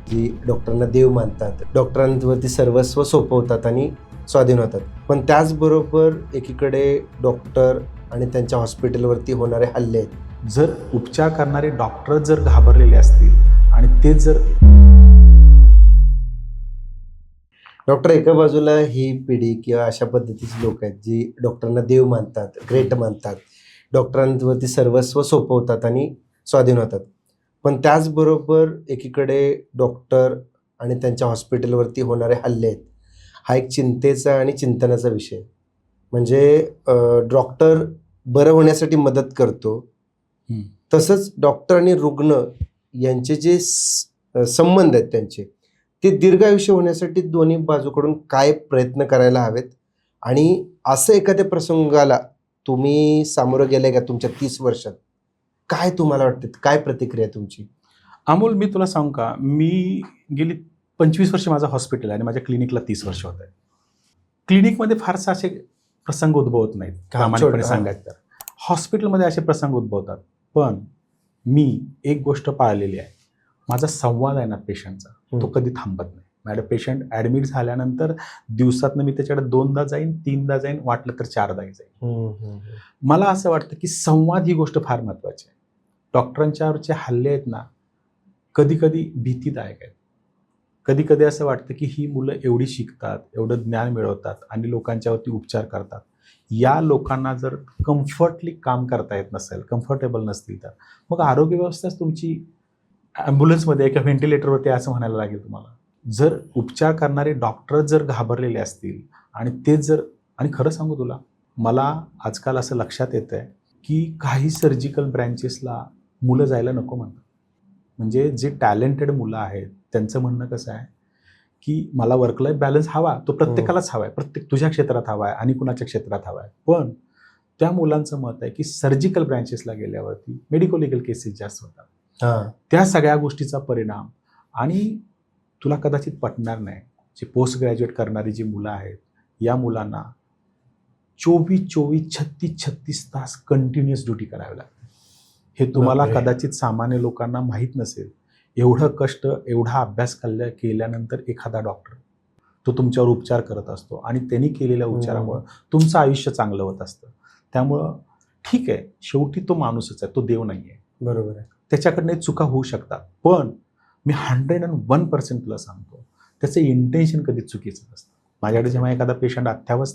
जी डॉक्टरांना देव मानतात, डॉक्टरांवरती सर्वस्व सोपवतात आणि स्वाधीन होतात. पण त्याचबरोबर एकीकडे डॉक्टर आणि त्यांच्या हॉस्पिटलवरती होणारे हल्ले आहेत. जर उपचार करणारे डॉक्टर जर घाबरलेले असतील आणि ते जर डॉक्टर एका बाजूला ही पिढी किंवा अशा पद्धतीची लोक आहेत जी डॉक्टरांना देव मानतात, ग्रेट मानतात, डॉक्टरांवरती सर्वस्व सोपवतात आणि स्वाधीन होतात. पण त्याचबरोबर एकीकडे डॉक्टर आणि त्यांच्या हॉस्पिटलवरती होणारे हल्ले आहेत. हा एक चिंतेचा आणि चिंतनाचा विषय आहे. म्हणजे डॉक्टर बरं होण्यासाठी मदत करतो, तसंच डॉक्टर आणि रुग्ण यांचे जे संबंध आहेत त्यांचे, ते दीर्घायुष्य होण्यासाठी दोन्ही बाजूकडून काय प्रयत्न करायला हवेत. आणि असं एखाद्या प्रसंगाला तुम्ही सामोरं गेलाय का तुमच्या 30 वर्षात? काय तुम्हाला वाटतं, काय प्रतिक्रिया आहे तुमची? अमोल, मी तुला सांगू का, मी गेली 25 वर्ष माझं हॉस्पिटल आहे आणि माझ्या क्लिनिकला 30 वर्ष होत आहे. क्लिनिकमध्ये फारसे असे प्रसंग उद्भवत नाहीत, प्रामाणिकपणे सांगायचं तर. हॉस्पिटलमध्ये असे प्रसंग उद्भवतात. पण मी एक गोष्ट पाळलेली आहे, माझा संवाद आहे ना पेशंटचा, तो कधी थांबत नाही. मॅडम, पेशंट ॲडमिट झाल्यानंतर दिवसातनं मी त्याच्याकडे 2दा जाईन, 3दा जाईन, वाटलं तर 4दा जाईन. मला असं वाटतं की संवाद ही गोष्ट फार महत्त्वाची आहे. डॉक्टरांच्यावरचे हल्ले आहेत ना, कधी कधी भीतीदायक आहेत. कधी कधी असं वाटतं की ही मुलं एवढी शिकतात, एवढं ज्ञान मिळवतात आणि लोकांच्यावरती उपचार करतात. या लोकांना जर कम्फर्टली काम करता येत नसेल, कम्फर्टेबल नसतील, तर मग आरोग्य व्यवस्थाच तुमची ॲम्ब्युलन्समध्ये एका व्हेंटिलेटरवरती असं म्हणायला लागेल तुम्हाला. जर उपचार करणारे डॉक्टर जर घाबरलेले असतील आणि ते जर, आणि खरं सांगू तुला, मला आजकाल असं लक्षात येतं आहे की काही सर्जिकल ब्रँचेसला मुलं जायला नको म्हणतात. म्हणजे जे टॅलेंटेड मुलं आहेत त्यांचं म्हणणं कसं आहे की मला वर्क लाईफ बॅलन्स हवा, तो प्रत्येकालाच हवा आहे, प्रत्येक तुझ्या क्षेत्रात हवा आहे आणि कुणाच्या क्षेत्रात हवा आहे. पण त्या मुलांचं मत आहे की सर्जिकल ब्रँचेसला गेल्यावरती मेडिको लिगल केसेस जास्त होतात. त्या सगळ्या गोष्टीचा परिणाम, आणि तुला कदाचित पटणार नाही, जे पोस्ट ग्रॅज्युएट करणारी जी मुलं आहेत, या मुलांना 24-24, 36-36 तास कंटिन्युअस ड्युटी करावी लागते. हे तुम्हाला कदाचित सामान्य लोकांना माहीत नसेल. एवढं कष्ट, एवढा अभ्यास केल्यानंतर एखादा डॉक्टर तो तुमच्यावर उपचार करत असतो आणि त्यांनी केलेल्या उपचारामुळं तुमचं आयुष्य चांगलं होत असतं. त्यामुळं ठीक आहे, शेवटी तो माणूसच आहे, तो देव नाही आहे. बरोबर आहे. त्याच्याकडनं चुका होऊ शकतात. पण मी 101% तुला सांगतो, त्याचं इंटेन्शन कधीच चुकीचं नसतं. माझ्याकडे जेव्हा एखादा पेशंट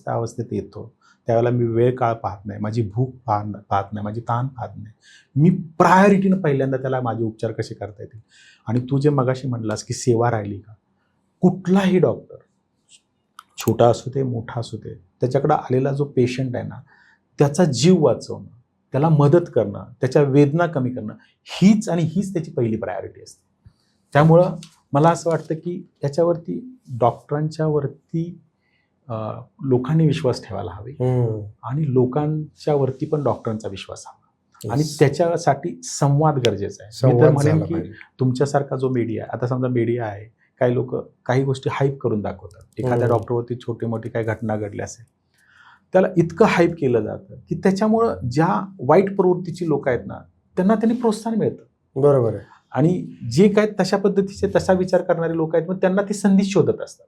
अवस्थेत येतो, त्यावेळेला मी वेळ काळ पाहत नाही, माझी भूक पाहत नाही, माझी ताण पाहत नाही. मी प्रायोरिटीनं पहिल्यांदा त्याला माझे उपचार कसे करता येतील. आणि तू जे मगाशी म्हणलास की सेवा राहिली का, कुठलाही डॉक्टर, छोटा असू दे, मोठा असू दे, त्याच्याकडे आलेला जो पेशंट आहे ना, त्याचा जीव वाचवणं, त्याला मदत करणं, त्याच्या वेदना कमी करणं, हीच त्याची पहिली प्रायोरिटी असते. त्यामुळं मला असं वाटतं की त्याच्यावरती, डॉक्टरांच्या वरती लोकांनी विश्वास ठेवायला हवे आणि लोकांच्या वरती पण डॉक्टरांचा विश्वास हवा. आणि त्याच्यासाठी संवाद गरजेचा आहे. मी तर म्हणेन की तुमच्यासारखा जो मीडिया, आता समजा मीडिया आहे, काही लोक काही गोष्टी हाईप करून दाखवतात. एखाद्या डॉक्टरवरती छोटी मोठी काही घटना घडली असेल, त्याला इतकं हाईप केलं जातं की त्याच्यामुळं ज्या वाईट प्रवृत्तीची लोक आहेत ना, त्यांनी प्रोत्साहन मिळतं. बरोबर आहे. आणि जे काय तशा पद्धतीचे, तसा विचार करणारे लोक आहेत, मग त्यांना ती संधी शोधत असतात.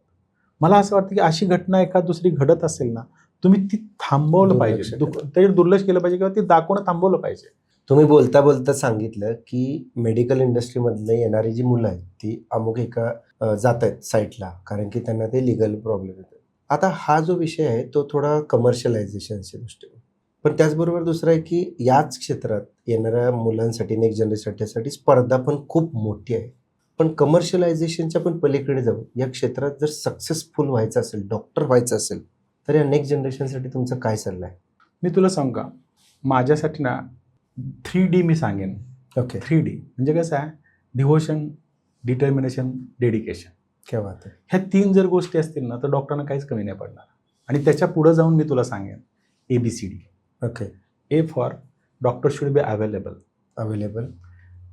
मला असं वाटतं की अशी घटना एखाद दुसरी घडत असेल ना, तुम्ही ती थांबवलं पाहिजे, ते दुर्लक्ष केलं पाहिजे किंवा ती दाखवणं थांबवलं पाहिजे. तुम्ही बोलता बोलता सांगितलं की मेडिकल इंडस्ट्रीमधनं येणारी जी मुलं आहेत ती अमुक एका जात आहेत साईटला, कारण की त्यांना ते लिगल प्रॉब्लेम येतात. आता हा जो विषय आहे तो थोडा कमर्शियलायझेशनच्या दृष्टीने, पण त्याचबरोबर दुसरं आहे की याच क्षेत्रात येणाऱ्या मुलांसाठी, नेक्स्ट जनरेशनसाठी स्पर्धा पण खूप मोठी आहे. पण कमर्शियलायझेशनच्या पण पलीकडे जाऊन या क्षेत्रात जर सक्सेसफुल व्हायचं असेल, डॉक्टर व्हायचं असेल, तर या नेक्स्ट जनरेशनसाठी तुमचा काय सल्ला आहे? मी तुला सांगू का, माझ्यासाठी ना 3D मी सांगेन. ओके. 3D म्हणजे कसं आहे, डिव्होशन, डिटर्मिनेशन, डेडिकेशन. क्या बात आहे. ह्या 3 जर गोष्टी असतील ना, तर डॉक्टरांना काहीच कमी नाही पडणार. आणि त्याच्या पुढं जाऊन मी तुला सांगेन ABCD. Okay. A for doctor should be available.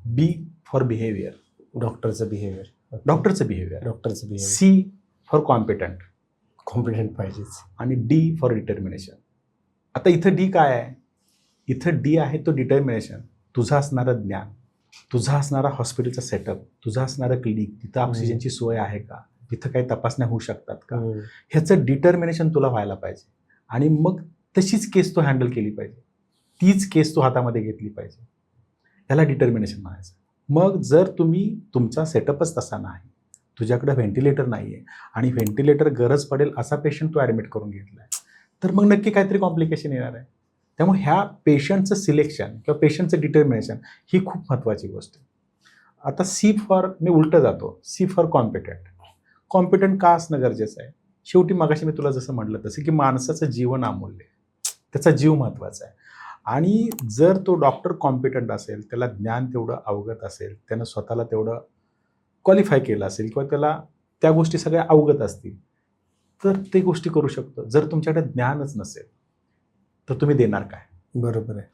B for behaviour, डॉक्टरचं बिहेवियर. C फॉर कॉम्पिटंट पाहिजेच. आणि D फॉर डिटर्मिनेशन. आता इथं D काय आहे? इथं D आहे तो डिटर्मिनेशन, तुझं असणारं ज्ञान. तुझा असणारा हॉस्पिटलचा सेटअप, तुझा असणारं क्लिनिक, तिथं ऑक्सिजनची सोय आहे का, तिथं काही तपासण्या होऊ शकतात का, ह्याचं डिटर्मिनेशन तुला व्हायला पाहिजे. आणि मग तशीच केस तो हँडल केली पाहिजे, तीच केस तो हातामध्ये घेतली पाहिजे. याला डिटर्मिनेशन म्हणायचं. मग जर तुमचा सेटअपच तसा नाही, तुझ्याकडे व्हेंटिलेटर नाही आहे आणि व्हेंटिलेटर गरज पडेल असा पेशंट तो ॲडमिट करून घेतला आहे, तर मग नक्की काहीतरी कॉम्प्लिकेशन येणार आहे. त्यामुळे ह्या पेशंटचं सिलेक्शन किंवा पेशंटचं डिटर्मिनेशन ही खूप महत्त्वाची गोष्ट आहे. आता मी उलटं जातो, सी फॉर कॉम्पिटंट. कॉम्पिटंट का असणं गरजेचं आहे? शेवटी मगाशी मी तुला जसं म्हटलं तसं की माणसाचं जीवन अमूल्य, त्याचा जीव महत्त्वाचा आहे. आणि जर तो डॉक्टर कॉम्पिटंट असेल, त्याला ज्ञान तेवढं अवगत असेल, त्यानं स्वतःला तेवढं क्वालिफाय केलं असेल किंवा त्याला त्या गोष्टी सगळ्या अवगत असतील, तर ते गोष्टी करू शकतो. जर तुमच्याकडे ज्ञानच नसेल तर तुम्ही देणार काय? बरोबर आहे.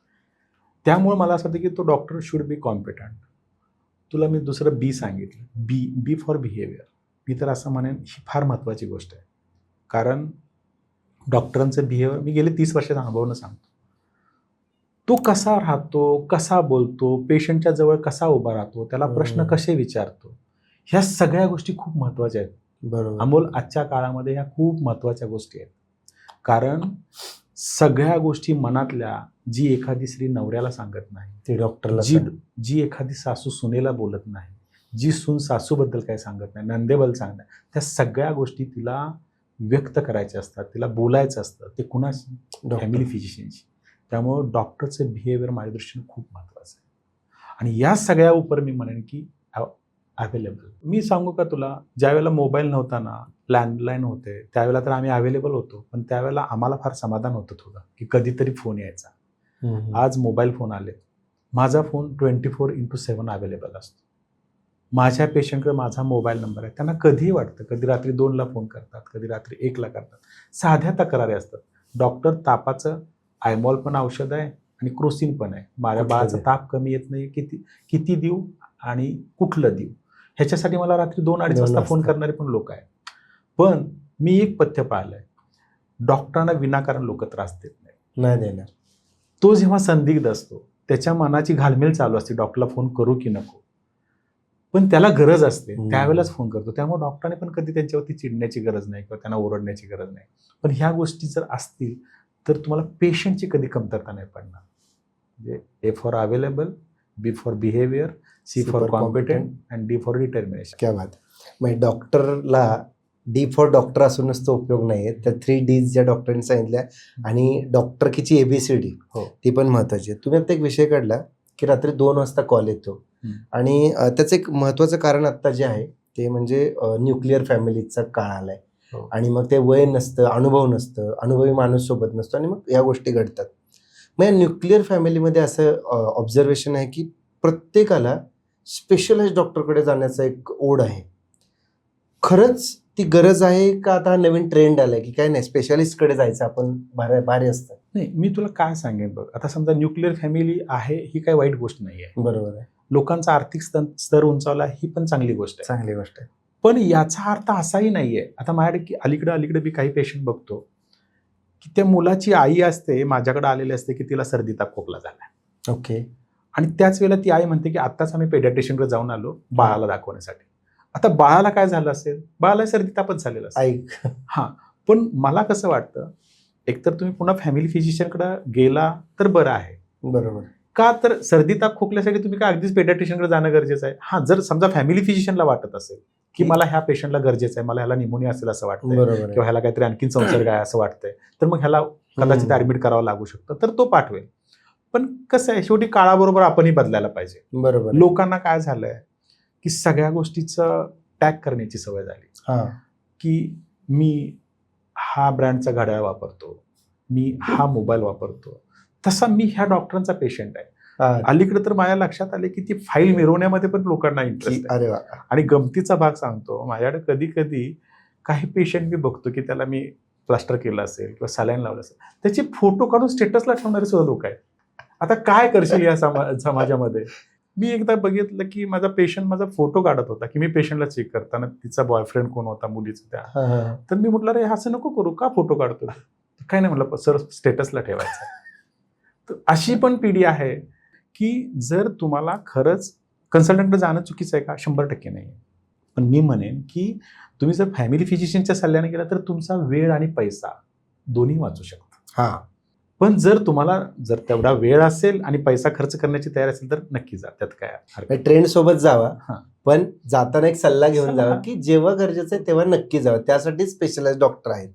त्यामुळे मला असं वाटतं की तो डॉक्टर शुड बी कॉम्पिटंट. तुला मी दुसरं बी सांगितलं, बी फॉर बिहेवियर. मी तर असं म्हणेन ही फार महत्त्वाची गोष्ट आहे. कारण डॉक्टरांचं बिहेवियर मी गेले 30 वर्षाचा अनुभवनं सांगतो. तो कसा राहतो, कसा बोलतो, पेशंटच्या जवळ कसा उभा राहतो, त्याला प्रश्न कसे विचारतो, ह्या सगळ्या गोष्टी खूप महत्त्वाच्या आहेत. बरोबर. अमोल, आजच्या काळामध्ये ह्या खूप महत्त्वाच्या गोष्टी आहेत. कारण सगळ्या गोष्टी मनातल्या जी एखादी स्त्री नवऱ्याला सांगत नाही, ते डॉक्टरला जी एखादी सासू सुनेला बोलत नाही, जी सून सासूबद्दल काही सांगत नाही, नंदेबद्दल सांगत नाही, त्या सगळ्या गोष्टी तिला व्यक्त करायच्या असतात, तिला बोलायचं असतं. ते कुणाशी? फॅमिली फिजिशियनशी. त्यामुळं डॉक्टरचं बिहेवियर माझ्या दृष्टीने खूप महत्त्वाचं आहे. आणि या सगळ्या उपर मी म्हणेन की अवेलेबल. मी सांगू का तुला, ज्यावेळेला मोबाईल नव्हता ना, लँडलाईन होते, त्यावेळेला तर आम्ही अवेलेबल होतो. पण त्यावेळेला आम्हाला फार समाधान होतं थोडं, की कधीतरी फोन यायचा. आज मोबाईल फोन आले, माझा फोन 24/7 अवेलेबल असतो. माझ्या पेशंटकडे माझा मोबाईल नंबर आहे. त्यांना कधीही वाटतं, कधी रात्री 2ला फोन करतात, कधी रात्री 1ला करतात. साध्या तक्रारी असतात. डॉक्टर, तापाचं आयमॉल पण औषध आहे आणि क्रोसिन पण आहे. माझ्या बाळाचा ताप कमी येत नाही, किती देऊ आणि कुठलं देऊ, ह्याच्यासाठी मला रात्री 2-2:30 वाजता फोन करणारे पण लोक आहेत. पण मी एक पथ्य पाहिलंय, डॉक्टरांना विनाकारण लोक त्रास देत नाही देणार. तो जेव्हा संदिग्ध असतो, त्याच्या मनाची घालमेल चालू असते, डॉक्टरला फोन करू की नको, पण त्याला गरज असते त्यावेळेलाच फोन करतो. त्यामुळे डॉक्टरांनी पण कधी त्यांच्यावरती चिडण्याची गरज नाही किंवा त्यांना ओरडण्याची गरज नाही. पण ह्या गोष्टी जर असतील तर तुम्हाला पेशंटची कधी कमतरता नाही पडणार. म्हणजे A for available, B for behaviour, C for competent and D for determination. क्या बात. म्हणजे डॉक्टरला डी फॉर डॉक्टर असूनच तो उपयोग नाही आहे. त्या 3 Ds ज्या डॉक्टरांनी सांगितल्या आणि डॉक्टरकीची ABCD ती पण महत्त्वाची आहे. तुम्ही आता एक विषय काढला की रात्री 2 वाजता कॉल येतो आणि त्याचं एक महत्त्वाचं कारण आत्ता जे आहे ते म्हणजे न्यूक्लिअर फॅमिलीचा काळ आलाय आणि मग ते वय नसतं, अनुभव नसतं, अनुभवी माणूस सोबत नसतो आणि मग या गोष्टी घडतात. मग या न्यूक्लिअर फॅमिलीमध्ये असं ऑब्झर्वेशन आहे की प्रत्येकाला स्पेशलाइज्ड डॉक्टरकडे जाण्याचा एक ओढ आहे. खरंच ती गरज आहे का आता नवीन ट्रेंड आलाय की काय नाही स्पेशालिस्टकडे जायचं आपण भारी असतं? नाही, मी तुला काय सांगेन बघ, आता समजा न्यूक्लिअर फॅमिली आहे ही काही वाईट गोष्ट नाही आहे. बरोबर आहे. लोकांचा आर्थिक स्तर उंचावला ही पण चांगली गोष्ट आहे. चांगली गोष्ट आहे. पण याचा अर्थ असाही नाहीये, आता माझ्याकडे अलीकडे मी काही पेशंट बघतो की त्या मुलाची आई असते, माझ्याकडे आलेली असते की तिला सर्दी ताप खोकला झाला. ओके. आणि त्याच वेळेला ती आई म्हणते की आत्ताच आम्ही पेडियाट्रिशियनकडे जाऊन आलो बाळाला दाखवण्यासाठी. आता बाळाला काय झालं असेल? बाळाला सर्दी तापच झालेला असेल. हां, पण मला कसं वाटतं, एकतर तुम्ही पुन्हा फॅमिली फिजिशियनकडे गेला तर बरं आहे. बरोबर. का तर सर्दी ताप खोकल्यासाठी तुम्ही काय अगदीच पेडियाट्रिशियनकडे जाणं गरजेचं आहे? हां, जर समजा फॅमिली फिजिशियनला वाटत असेल की मला ह्या पेशंटला गरजेचं आहे, मला ह्याला निमोनिया असेल असं वाटतंय किंवा ह्याला काहीतरी आणखीन संसर्ग आहे असं वाटतंय, तर मग ह्याला कदाचित ऍडमिट करावं लागू शकतं, तर तो पाठवेल. पण कसं आहे, शेवटी काळाबरोबर आपणही बदलायला पाहिजे. बरोबर. लोकांना काय झालंय की सगळ्या गोष्टीचं टॅग करण्याची सवय झाली की मी हा ब्रँडचा घड्याळ वापरतो, मी हा मोबाईल वापरतो, तसा मी ह्या डॉक्टरांचा पेशंट आहे. अलीकडे तर माझ्या लक्षात आले की ती फाईल मिरवण्यामध्ये पण लोकांना इंटरेस्ट आहे. अरे वा. आणि गमतीचा भाग सांगतो, माझ्याकडे कधी कधी काही पेशंट मी बघतो की त्याला मी प्लास्टर केलं असेल किंवा सलाईन लावलं असेल, त्याचे फोटो काढून स्टेटसला ठेवणारे सुद्धा लोक आहेत. आता काय करशील या समाजामध्ये? मी एकदा बघितलं की माझा पेशंट माझा फोटो काढत होता की मी पेशंटला चेक करताना तिचा बॉयफ्रेंड कोण होता मुलीचा त्या, तर मी म्हटलं रे असं नको करू, का फोटो काढतो? काय नाही म्हटलं सर, स्टेटसला ठेवायचं. तर अशी पण पिढी आहे की जर तुम्हाला खरंच कन्सल्टंटकडे जाणं चुकीचं आहे का? 100% नाही. पण मी म्हणेन की तुम्ही जर फॅमिली फिजिशियनच्या सल्ल्याने गेला तर तुमचा वेळ आणि पैसा दोन्ही वाचू शकतो. हां. पण जर तेवढा वेळ असेल आणि पैसा खर्च करण्याची तयारी असेल तर नक्की जा. त्यात काय हरकत नाही. ट्रेंड सोबत जावा, हां. पण जाताना एक सल्ला घेऊन सल्ला. जावा की जेव्हा गरजेचं आहे तेव्हा नक्की जावा. त्यासाठी स्पेशलाइज्ड डॉक्टर आहेत.